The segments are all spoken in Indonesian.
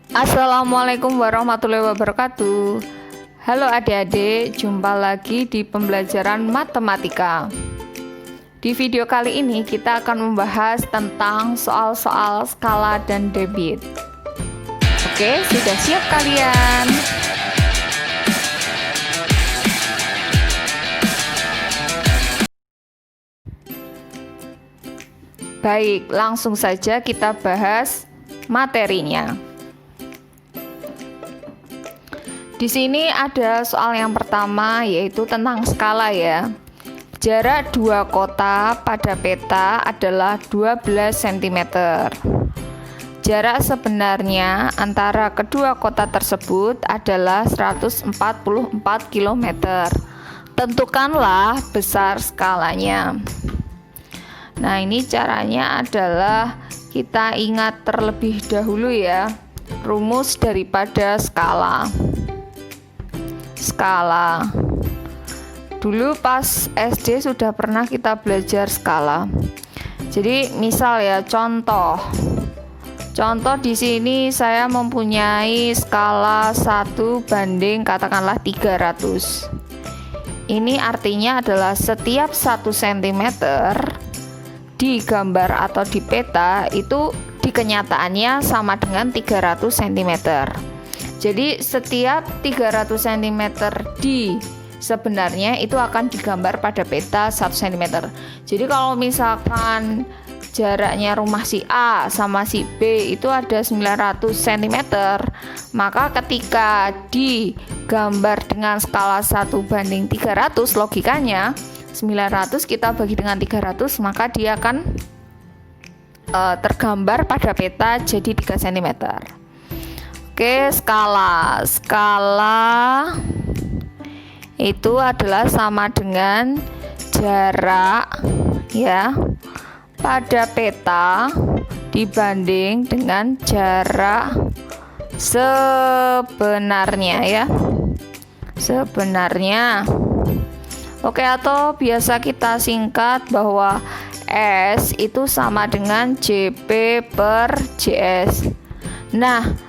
Assalamualaikum warahmatullahi wabarakatuh. Halo adik-adik, jumpa lagi di pembelajaran matematika. Di video kali ini kita akan membahas tentang soal-soal skala dan debit. Oke, sudah siap kalian? Baik, langsung saja kita bahas materinya. Di sini ada soal yang pertama, yaitu tentang skala ya. Jarak dua kota pada peta adalah 12 cm. Jarak sebenarnya antara kedua kota tersebut adalah 144 km. Tentukanlah besar skalanya. Nah, ini caranya adalah kita ingat terlebih dahulu ya rumus daripada skala. Dulu pas SD sudah pernah kita belajar skala. Jadi misal ya contoh di sini saya mempunyai skala 1 banding katakanlah 300. Ini artinya adalah setiap 1 cm di gambar atau di peta itu di kenyataannya sama dengan 300 cm. Jadi setiap 300 cm di sebenarnya itu akan digambar pada peta 1 cm. Jadi kalau misalkan jaraknya rumah si A sama si B itu ada 900 cm, maka ketika digambar dengan skala 1 banding 300, logikanya 900 kita bagi dengan 300, maka dia akan tergambar pada peta jadi 3 cm. Oke, skala itu adalah sama dengan jarak ya pada peta dibanding dengan jarak sebenarnya. Oke, atau biasa kita singkat bahwa S itu sama dengan JP per JS. Nah,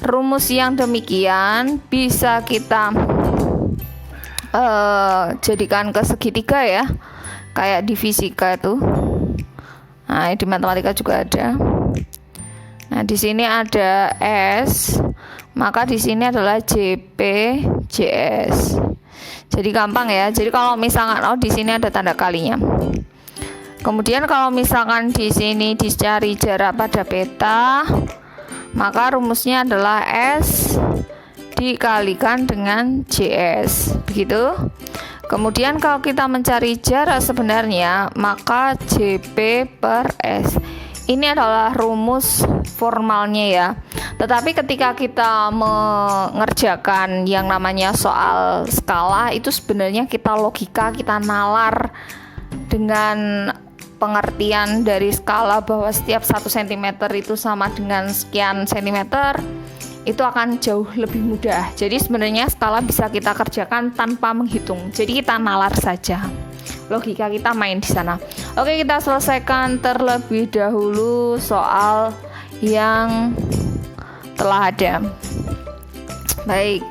rumus yang demikian bisa kita jadikan ke segitiga ya, kayak di fisika itu. Nah, di matematika juga ada. Nah, di sini ada S, maka di sini adalah JP JS. Jadi gampang ya. Jadi kalau misalkan di sini ada tanda kalinya. Kemudian kalau misalkan di sini dicari jarak pada peta, maka rumusnya adalah S dikalikan dengan JS, begitu. Kemudian kalau kita mencari jarak sebenarnya, maka JP per S. Ini adalah rumus formalnya ya. Tetapi ketika kita mengerjakan yang namanya soal skala, itu sebenarnya kita logika, kita nalar dengan pengertian dari skala bahwa setiap 1 cm itu sama dengan sekian cm, itu akan jauh lebih mudah. Jadi sebenarnya skala bisa kita kerjakan tanpa menghitung. Jadi kita nalar saja. Logika kita main di sana. Oke, kita selesaikan terlebih dahulu soal yang telah ada. Baik.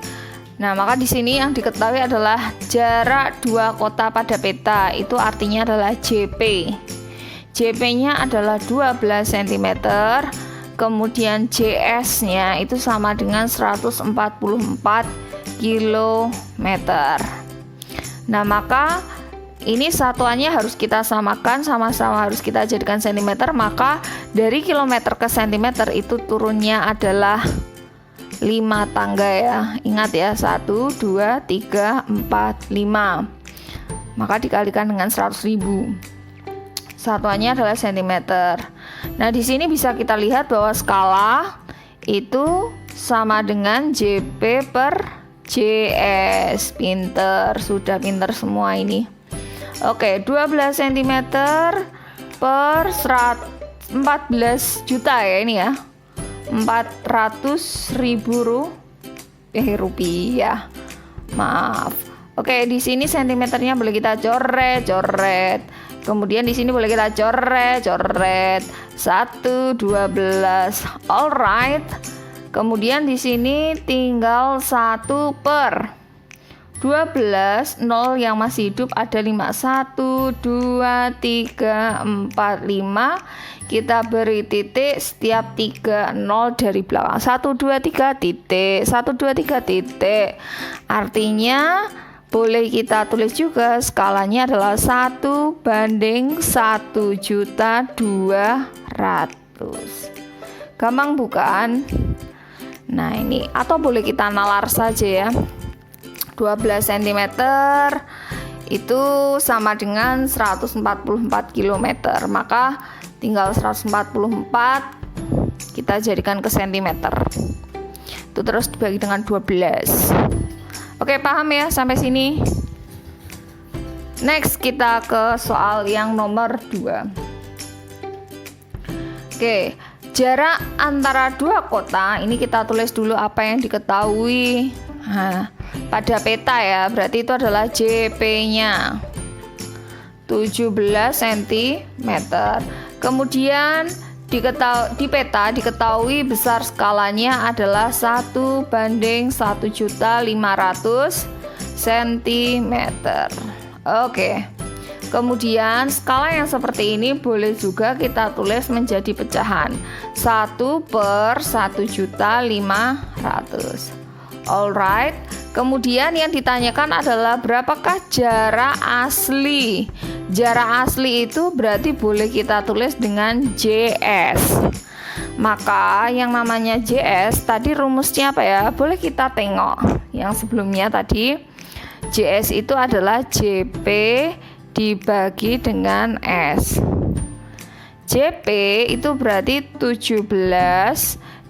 Nah, maka di sini yang diketahui adalah jarak dua kota pada peta, itu artinya adalah JP. JP-nya adalah 12 cm, kemudian JS-nya itu sama dengan 144 km. Nah, maka ini satuannya harus kita samakan, sama-sama harus kita jadikan cm, maka dari kilometer ke cm itu turunnya adalah 5 tangga ya. Ingat ya, 1, 2, 3, 4, 5. Maka dikalikan dengan 100.000. Satuannya adalah cm. Nah, di sini bisa kita lihat bahwa skala itu sama dengan JP per JS. Sudah pinter semua ini. Oke, 12 cm per 14 juta ya ini ya. 400.000 rupiah. Maaf. Oke, di sini sentimeternya boleh kita coret. Kemudian di sini boleh kita coret 1, 12. Alright. Kemudian di sini tinggal 1 per 12, 0 yang masih hidup ada 5, 1, 2, 3, 4, 5. Kita beri titik setiap 3 0 dari belakang. 1, 2, 3 titik, 1, 2, 3 titik. Artinya boleh kita tulis juga skalanya adalah 1 banding 1.200.000. Gampang bukan? Nah ini, atau boleh kita nalar saja ya. 12 cm itu sama dengan 144 km. Maka tinggal 144 kita jadikan ke cm. Itu terus dibagi dengan 12. Oke, paham ya sampai sini? Next kita ke soal yang nomor 2. Oke, jarak antara dua kota ini kita tulis dulu apa yang diketahui. Nah, pada peta ya, berarti itu adalah JP-nya 17 cm. Kemudian di peta diketahui besar skalanya adalah 1 banding 1.500.000 cm. Oke. Kemudian skala yang seperti ini boleh juga kita tulis menjadi pecahan 1 per 1.500.000. Alright. Kemudian yang ditanyakan adalah berapakah jarak asli. Jarak asli itu berarti boleh kita tulis dengan JS. Maka yang namanya JS tadi rumusnya apa ya? Boleh kita tengok. Yang sebelumnya tadi JS itu adalah JP dibagi dengan S. JP itu berarti 17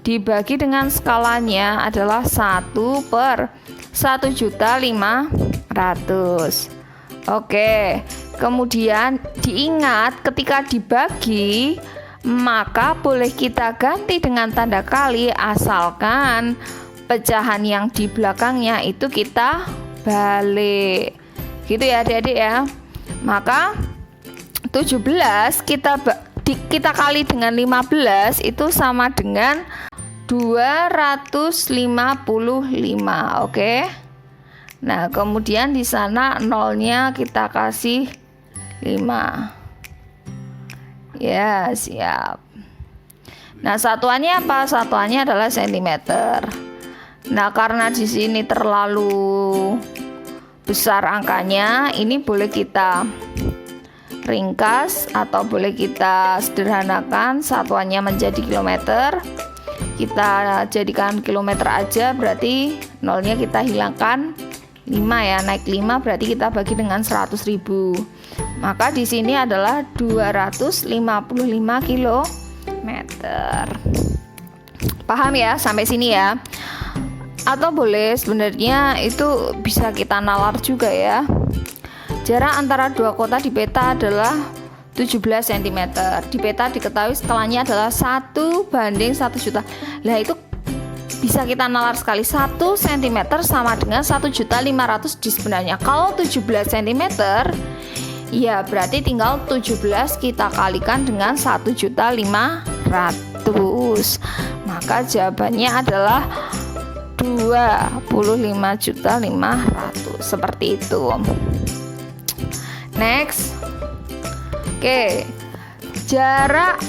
dibagi dengan skalanya adalah 1 per 1.500.000. Oke, kemudian diingat ketika dibagi maka boleh kita ganti dengan tanda kali asalkan pecahan yang di belakangnya itu kita balik. Gitu ya adik-adik ya. Maka 17 kita kali dengan 15 itu sama dengan 255. Oke. Nah, kemudian di sana nolnya kita kasih 5. Ya, siap. Nah, satuannya apa? Satuannya adalah cm. Nah, karena di sini terlalu besar angkanya, ini boleh kita ringkas atau boleh kita sederhanakan satuannya menjadi kilometer. Kita jadikan kilometer aja, berarti nolnya kita hilangkan 5 ya, naik 5 berarti kita bagi dengan 100.000. Maka di sini adalah 255 km. Paham ya sampai sini ya? Atau boleh sebenarnya itu bisa kita nalar juga ya. Jarak antara dua kota di peta adalah 17 cm. Di peta diketahui skalanya adalah 1 banding 1 juta. Lah itu bisa kita nalar sekali, 1 cm sama dengan 1.500.000 di sebenarnya. Kalau 17 cm ya berarti tinggal 17 kita kalikan dengan 1.500.000. Maka jawabannya adalah 25.500.000. Seperti itu. Next. Oke. Jarak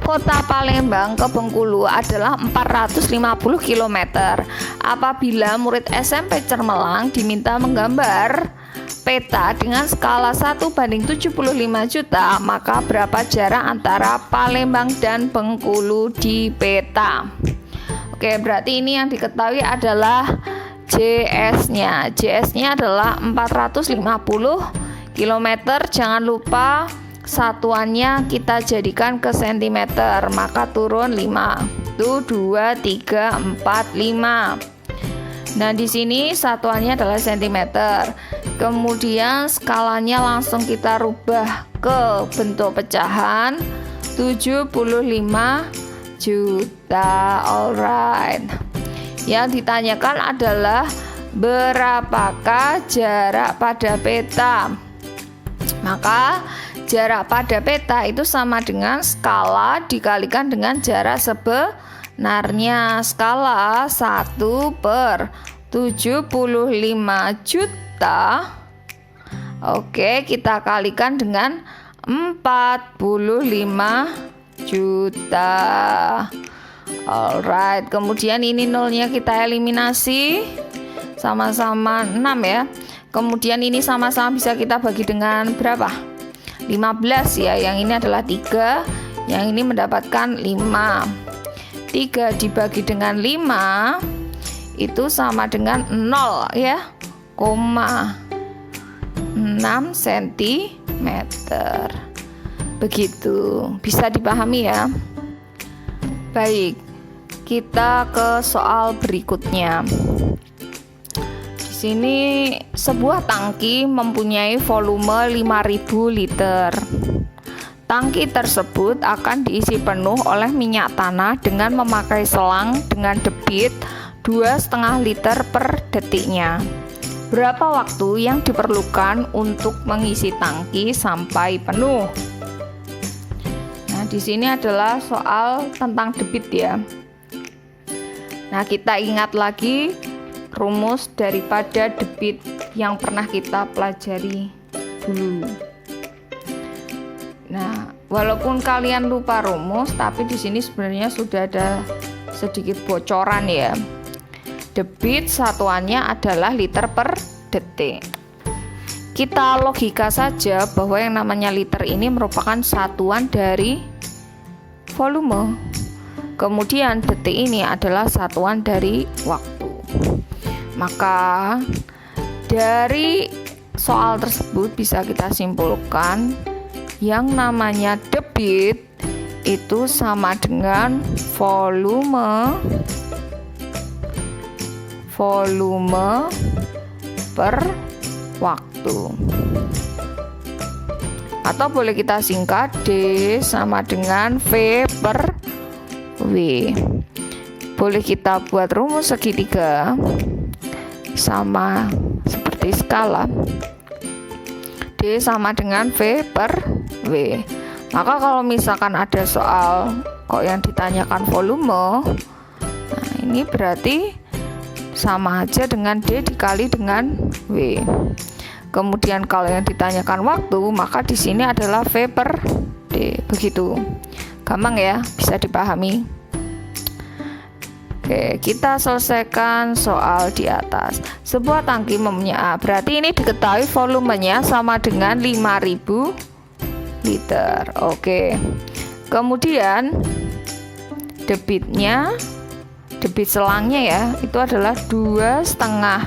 Kota Palembang ke Bengkulu adalah 450 km. Apabila murid SMP Cermelang diminta menggambar peta dengan skala 1 banding 75 juta, maka berapa jarak antara Palembang dan Bengkulu di peta? Oke, berarti ini yang diketahui adalah JS-nya. JS-nya adalah 450 km. Jangan lupa satuannya kita jadikan ke cm, maka turun 5. 1 2 3 4 5. Nah, di sini satuannya adalah cm. Kemudian skalanya langsung kita rubah ke bentuk pecahan 75 juta. Alright. Yang ditanyakan adalah berapakah jarak pada peta? Maka jarak pada peta itu sama dengan skala dikalikan dengan jarak NAR-nya skala 1/75 juta. Oke, kita kalikan dengan 45 juta. Alright, kemudian ini nolnya kita eliminasi, sama-sama 6 ya. Kemudian ini sama-sama bisa kita bagi dengan berapa? 15 ya. Yang ini adalah 3, yang ini mendapatkan 5. 3 dibagi dengan 5 itu sama dengan 0 ya, 6 cm. Begitu, bisa dipahami ya. Baik, kita ke soal berikutnya. Di sini sebuah tangki mempunyai volume 5.000 liter. Tangki tersebut akan diisi penuh oleh minyak tanah dengan memakai selang dengan debit 2,5 liter per detiknya. Berapa waktu yang diperlukan untuk mengisi tangki sampai penuh? Nah, di sini adalah soal tentang debit ya. Nah, kita ingat lagi rumus daripada debit yang pernah kita pelajari dulu. Nah, walaupun kalian lupa rumus, tapi di sini sebenarnya sudah ada sedikit bocoran ya. Debit satuannya adalah liter per detik. Kita logika saja bahwa yang namanya liter ini merupakan satuan dari volume. Kemudian detik ini adalah satuan dari waktu. Maka dari soal tersebut bisa kita simpulkan yang namanya debit itu sama dengan volume per waktu. Atau boleh kita singkat D sama dengan V per W. Boleh kita buat rumus segitiga sama seperti skala. D sama dengan V per W. Maka kalau misalkan ada soal kok yang ditanyakan volume, nah ini berarti sama aja dengan D dikali dengan W. Kemudian kalau yang ditanyakan waktu, maka di sini adalah V per D. Begitu. Gampang ya, bisa dipahami. Oke, kita selesaikan soal di atas. Sebuah tangki mempunyai berarti ini diketahui volumenya sama dengan 5.000 liter. Oke. Kemudian debit selangnya ya, itu adalah 2,5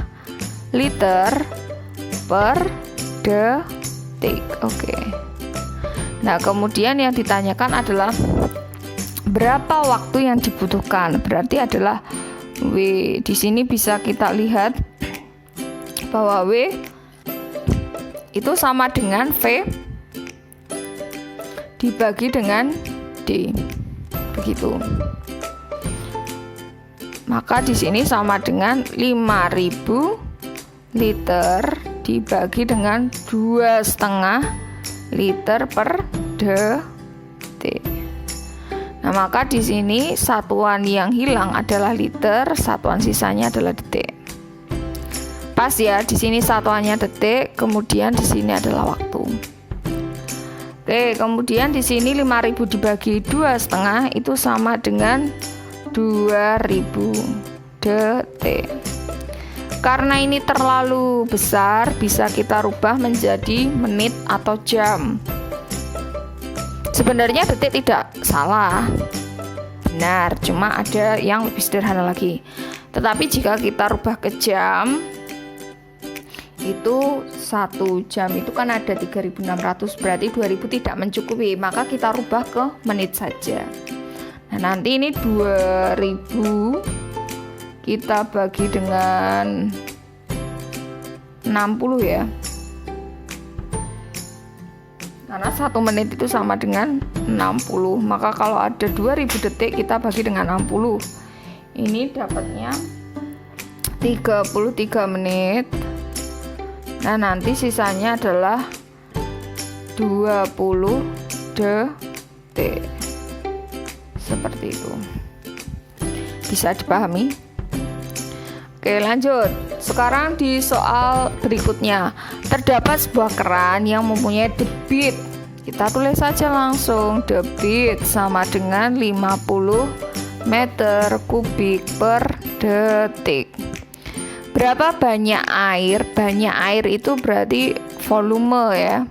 liter per detik. Oke. Nah, kemudian yang ditanyakan adalah berapa waktu yang dibutuhkan. Berarti adalah W. Di sini bisa kita lihat bahwa W itu sama dengan V dibagi dengan D. Begitu. Maka di sini sama dengan 5.000 liter dibagi dengan 2,5 liter per detik. Nah, maka di sini satuan yang hilang adalah liter, satuan sisanya adalah detik. Pas ya, di sini satuannya detik, kemudian di sini adalah waktu. Oke, kemudian di sini 5.000 dibagi 2,5 itu sama dengan 2.000 detik. Karena ini terlalu besar, bisa kita rubah menjadi menit atau jam. Sebenarnya detik tidak salah, benar, cuma ada yang lebih sederhana lagi. Tetapi jika kita rubah ke jam, itu 1 jam itu kan ada 3.600, berarti 2.000 tidak mencukupi, maka kita rubah ke menit saja. Nah, nanti ini 2.000 kita bagi dengan 60 ya. Karena 1 menit itu sama dengan 60, maka kalau ada 2000 detik kita bagi dengan 60. Ini dapatnya 33 menit. Nah, nanti sisanya adalah 20 detik. Seperti itu. bisa dipahami? Oke, lanjut. Sekarang di soal berikutnya, terdapat sebuah keran yang mempunyai debit. Kita tulis saja langsung, debit sama dengan 50 meter kubik per detik. Berapa banyak air? Banyak air itu berarti volume ya,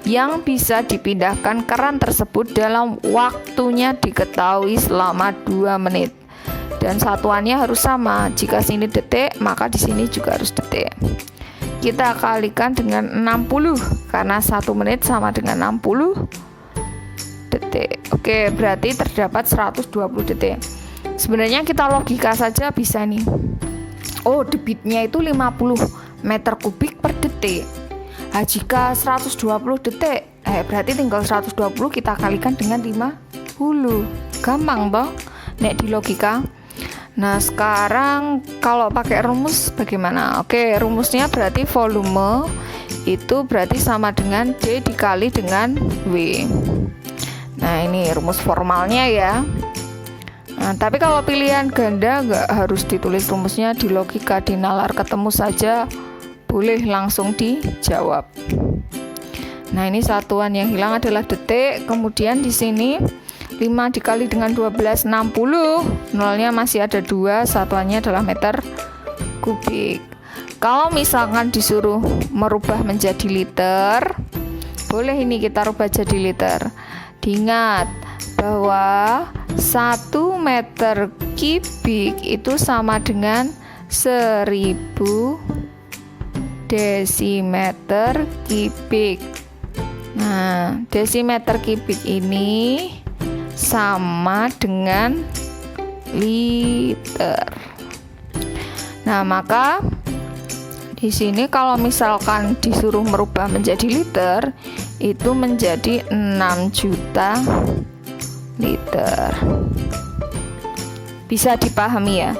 yang bisa dipindahkan keran tersebut dalam waktunya diketahui selama 2 menit. Dan satuannya harus sama. Jika sini detik, maka di sini juga harus detik. Kita kalikan dengan 60 karena 1 menit sama dengan 60 detik. Oke, berarti terdapat 120 detik. Sebenarnya kita logika saja bisa nih. Oh, debitnya itu 50 meter kubik per detik. Nah, jika 120 detik, berarti tinggal 120 kita kalikan dengan 50. Gampang toh, nek di logika. Nah, sekarang kalau pakai rumus bagaimana? Oke, rumusnya berarti volume itu berarti sama dengan D dikali dengan W. Nah, ini rumus formalnya ya. Nah, tapi kalau pilihan ganda nggak harus ditulis rumusnya, di logika, di nalar ketemu saja boleh langsung dijawab. Nah, ini satuan yang hilang adalah detik. Kemudian di sini 5 dikali dengan 12, 60. Nolnya masih ada 2, satuannya adalah meter kubik. Kalau misalkan disuruh merubah menjadi liter, boleh ini kita rubah jadi liter. Diingat bahwa 1 meter kubik itu sama dengan 1000 desimeter kubik. Nah, desimeter kubik ini sama dengan liter. Nah, maka di sini kalau misalkan disuruh merubah menjadi liter, itu menjadi 6 juta liter. Bisa dipahami ya?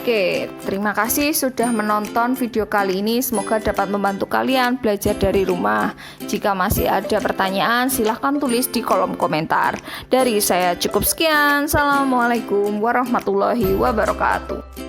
Oke, terima kasih sudah menonton video kali ini. Semoga dapat membantu kalian belajar dari rumah. Jika masih ada pertanyaan, silahkan tulis di kolom komentar. Dari saya cukup sekian. Assalamualaikum warahmatullahi wabarakatuh.